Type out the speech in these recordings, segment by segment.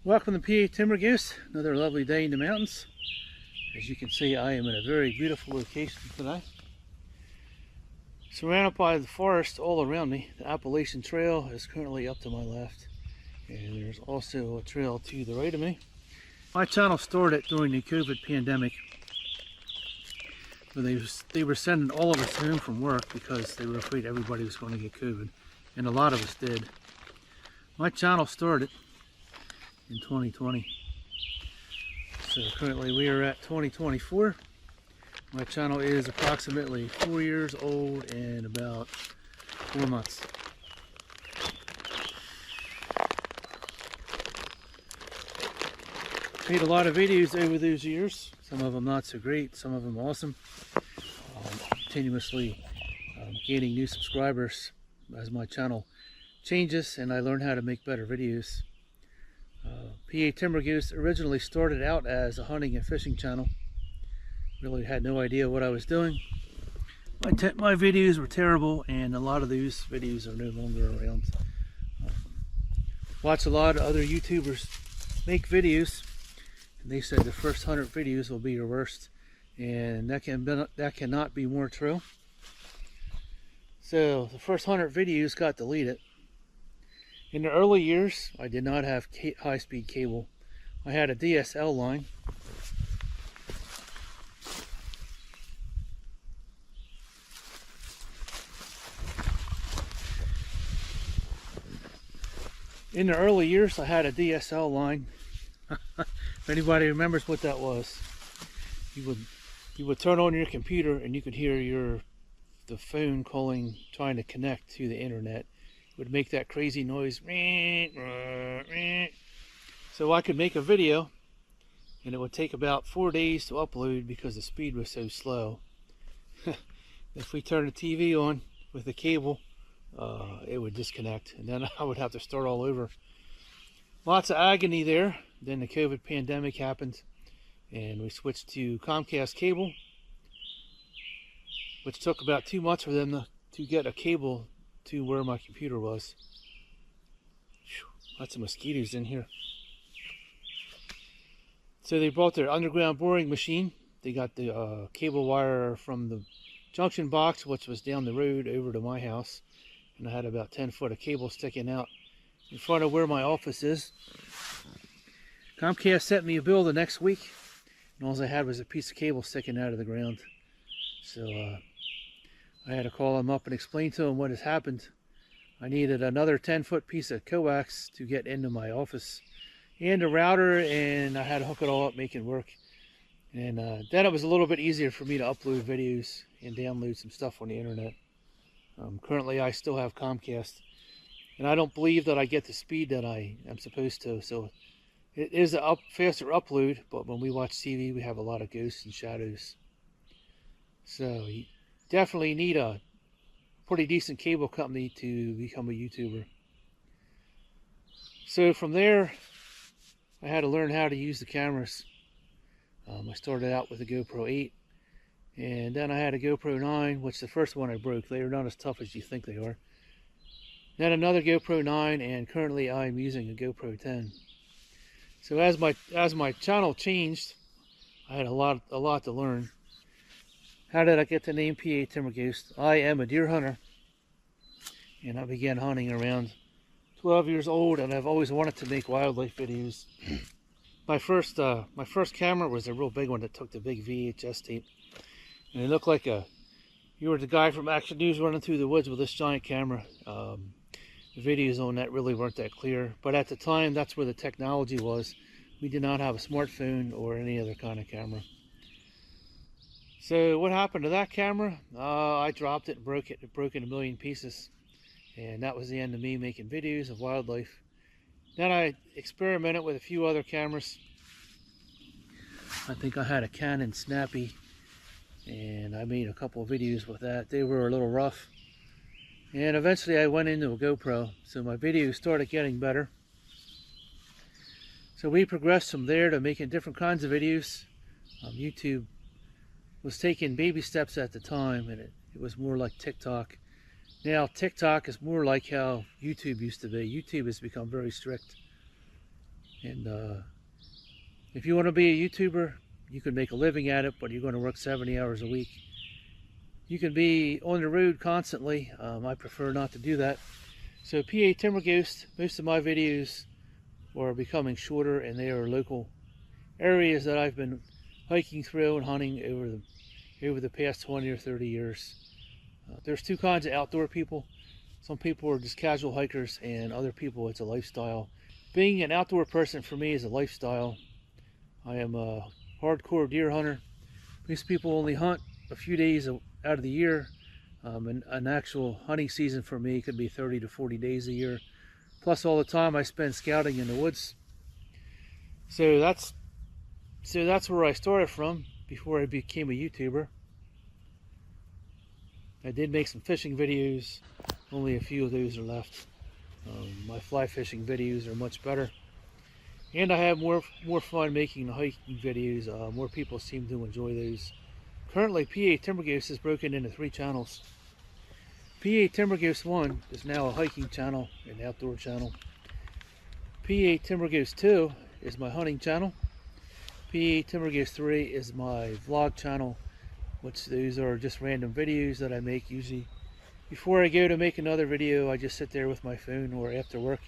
Welcome to PA Timber Goose. Another lovely day in the mountains. As you can see, I am in a very beautiful location today. Surrounded by the forest all around me. The Appalachian Trail is currently up to my left. And there's also a trail to the right of me. My channel started during the COVID pandemic. Where they were sending all of us home from work because they were afraid everybody was going to get COVID. And a lot of us did. My channel started in 2020. So currently we are at 2024. My channel is approximately 4 years old and about 4 months. Made a lot of videos over those years. Some of them not so great, some of them awesome. Continuously gaining new subscribers as my channel changes and I learn how to make better videos. PA Timber Goose originally started out as a hunting and fishing channel. Really had no idea what I was doing. My videos were terrible and a lot of those videos are no longer around. Watch a lot of other YouTubers make videos and they said the first 100 videos will be your worst, and that cannot be more true. So the first 100 videos got deleted. In the early years, I did not have high-speed cable. I had a DSL line. In the early years, I had a DSL line. If anybody remembers what that was, you would turn on your computer and you could hear the phone calling, trying to connect to the internet. Would make that crazy noise. So I could make a video and it would take about 4 days to upload because the speed was so slow. If we turned the TV on with the cable, it would disconnect and then I would have to start all over. Lots of agony there. Then the COVID pandemic happened and we switched to Comcast cable, which took about 2 months for them to get a cable to where my computer was. Lots of mosquitoes in here. So they brought their underground boring machine. They got the cable wire from the junction box, which was down the road, over to my house. And I had about 10 foot of cable sticking out in front of where my office is. Comcast sent me a bill the next week, and all I had was a piece of cable sticking out of the ground. So I had to call them up and explain to them what has happened. I needed another 10-foot piece of coax to get into my office and a router, and I had to hook it all up, make it work. And then it was a little bit easier for me to upload videos and download some stuff on the internet. Currently I still have Comcast, and I don't believe that I get the speed that I am supposed to. So it is a faster upload, but when we watch TV we have a lot of ghosts and shadows. So you definitely need a pretty decent cable company to become a YouTuber. So from there, I had to learn how to use the cameras. I started out with a GoPro 8, and then I had a GoPro 9, which the first one I broke. They are not as tough as you think they are. Then another GoPro 9, and currently I'm using a GoPro 10. So as my channel changed, I had a lot to learn. How did I get the name PA Timber Goose? I am a deer hunter, and I began hunting around 12 years old, and I've always wanted to make wildlife videos. My first camera was a real big one that took the big VHS tape, and it looked like you were the guy from Action News running through the woods with this giant camera. The videos on that really weren't that clear, but at the time that's where the technology was. We did not have a smartphone or any other kind of camera. So what happened to that camera? I dropped it and broke it. It broke in a million pieces. And that was the end of me making videos of wildlife. Then I experimented with a few other cameras. I think I had a Canon Snappy, and I made a couple of videos with that. They were a little rough. And eventually I went into a GoPro, so my videos started getting better. So we progressed from there to making different kinds of videos. YouTube was taking baby steps at the time, and it was more like TikTok. Now TikTok is more like how YouTube used to be. YouTube has become very strict. And if you want to be a YouTuber, you can make a living at it, but you're going to work 70 hours a week. You can be on the road constantly. I prefer not to do that. So PA Timber Ghost, most of my videos are becoming shorter, and they are local areas that I've been hiking through and hunting over the past 20 or 30 years. There's two kinds of outdoor people. Some people are just casual hikers, and other people it's a lifestyle. Being an outdoor person for me is a lifestyle. I am a hardcore deer hunter. Most people only hunt a few days out of the year. And an actual hunting season for me could be 30 to 40 days a year. Plus all the time I spend scouting in the woods. So that's where I started from before I became a YouTuber. I did make some fishing videos. Only a few of those are left. My fly fishing videos are much better. And I have more fun making the hiking videos. More people seem to enjoy those. Currently, PA Timber Ghost is broken into 3 channels. PA Timber Ghost 1 is now a hiking channel, an outdoor channel. PA Timber Ghost 2 is my hunting channel. PA Timber Ghost 3 is my vlog channel, which those are just random videos that I make usually. Before I go to make another video, I just sit there with my phone or after work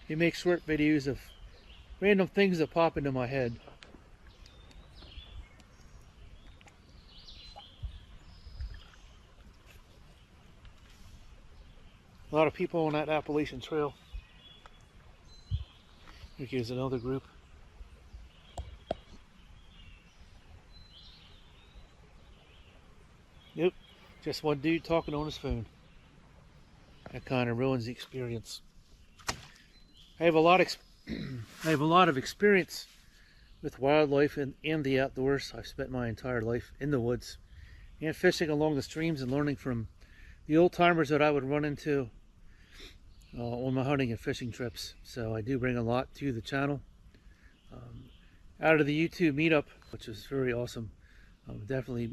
and make short videos of random things that pop into my head. A lot of people on that Appalachian Trail. Here's another group. Nope, just one dude talking on his phone. That kind of ruins the experience. I have a lot of experience with wildlife and the outdoors. I've spent my entire life in the woods and fishing along the streams and learning from the old timers that I would run into on my hunting and fishing trips. So I do bring a lot to the channel. Out of the YouTube meetup, which was very awesome, definitely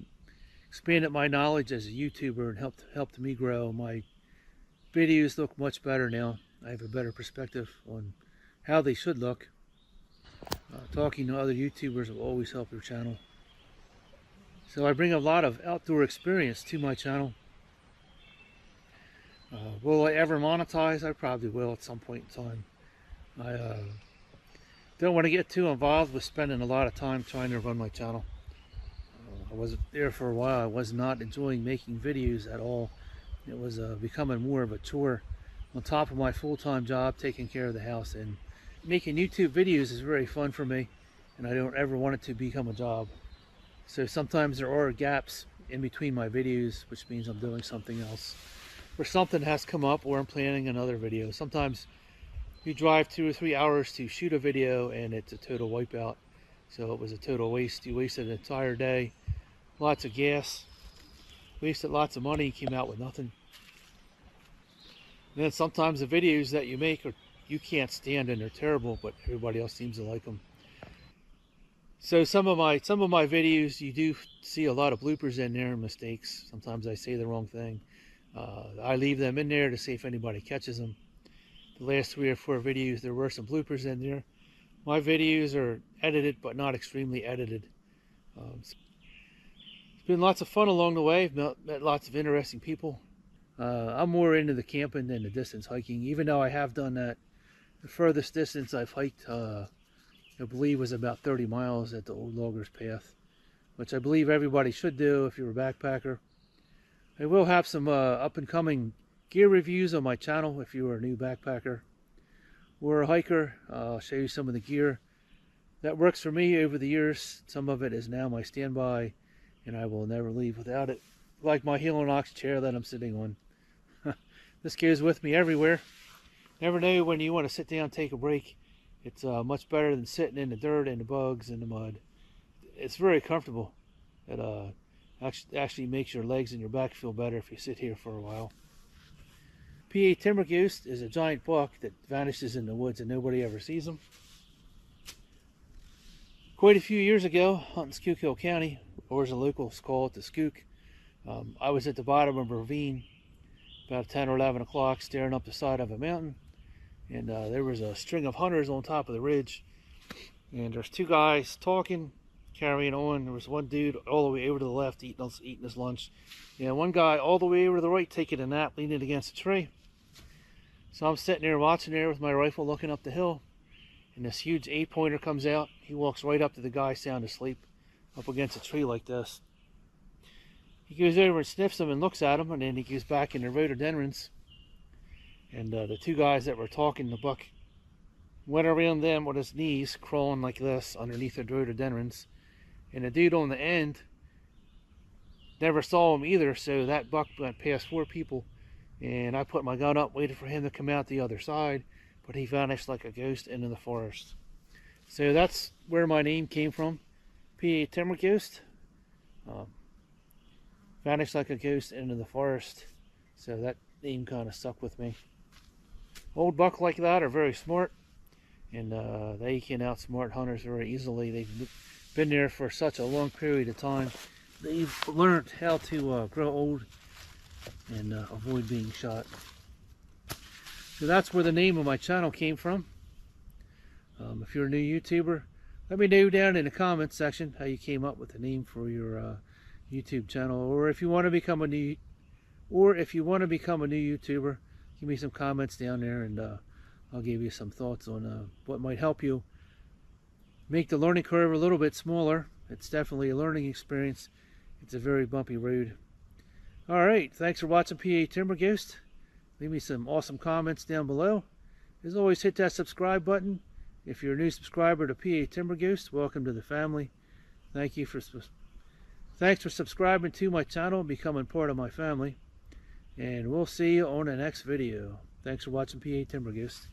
expanded my knowledge as a YouTuber and helped me grow. My videos look much better now. I have a better perspective on how they should look. Talking to other YouTubers will always help your channel. So I bring a lot of outdoor experience to my channel. Will I ever monetize? I probably will at some point in time. I don't want to get too involved with spending a lot of time trying to run my channel. I wasn't there for a while. I was not enjoying making videos at all. It was becoming more of a chore on top of my full-time job, taking care of the house. And making YouTube videos is very fun for me, and I don't ever want it to become a job. So sometimes there are gaps in between my videos, which means I'm doing something else, or something has come up, or I'm planning another video. Sometimes you drive 2 or 3 hours to shoot a video and it's a total wipeout. So it was a total waste. You wasted an entire day, lots of gas, wasted lots of money, came out with nothing. And then sometimes the videos that you make are you can't stand and they're terrible, but everybody else seems to like them. So some of my videos, you do see a lot of bloopers in there, mistakes. Sometimes I say the wrong thing. I leave them in there to see if anybody catches them. The last 3 or 4 videos, there were some bloopers in there. My videos are edited, but not extremely edited. It's been lots of fun along the way. I've met lots of interesting people. I'm more into the camping than the distance hiking, even though I have done that. The furthest distance I've hiked, I believe, was about 30 miles at the Old Loggers Path, which I believe everybody should do if you're a backpacker. I will have some up-and-coming gear reviews on my channel if you are a new backpacker or a hiker. I'll show you some of the gear that works for me over the years. Some of it is now my standby, and I will never leave without it. Like my heel and ox chair that I'm sitting on. This goes with me everywhere. Never know when you want to sit down and take a break. It's much better than sitting in the dirt and the bugs and the mud. It's very comfortable. It actually makes your legs and your back feel better if you sit here for a while. PA Timber Ghost is a giant buck that vanishes in the woods and nobody ever sees him. Quite a few years ago, hunting Schuylkill County, or as the locals call it, the Skook, I was at the bottom of a ravine about 10 or 11 o'clock staring up the side of a mountain, and there was a string of hunters on top of the ridge. And there's two guys talking, carrying on. There was one dude all the way over to the left eating his lunch. And one guy all the way over to the right taking a nap, leaning against a tree. So I'm sitting there watching there with my rifle looking up the hill. And this huge 8-pointer comes out. He walks right up to the guy sound asleep up against a tree like this. He goes over and sniffs him and looks at him, and then he goes back in the rhododendrons. And the two guys that were talking, the buck went around them with his knees, crawling like this underneath the rhododendrons. And the dude on the end never saw him either, so that buck went past 4 people. And I put my gun up, waited for him to come out the other side, but he vanished like a ghost into the forest. So that's where my name came from, PA Timber Ghost. Vanished like a ghost into the forest. So that name kind of stuck with me. Old buck like that are very smart, and they can outsmart hunters very easily. They've been there for such a long period of time. They've learned how to grow old and avoid being shot. So that's where the name of my channel came from. If you're a new YouTuber, let me know down in the comments section how you came up with the name for your YouTube channel, or if you want to become a new YouTuber, give me some comments down there, and I'll give you some thoughts on what might help you make the learning curve a little bit smaller. It's definitely a learning experience. It's a very bumpy road. Alright, thanks for watching PA Timber Ghost. Leave me some awesome comments down below. As always, hit that subscribe button. If you're a new subscriber to PA Timber Ghost, welcome to the family. Thanks for subscribing to my channel and becoming part of my family. And we'll see you on the next video. Thanks for watching PA Timber Ghost.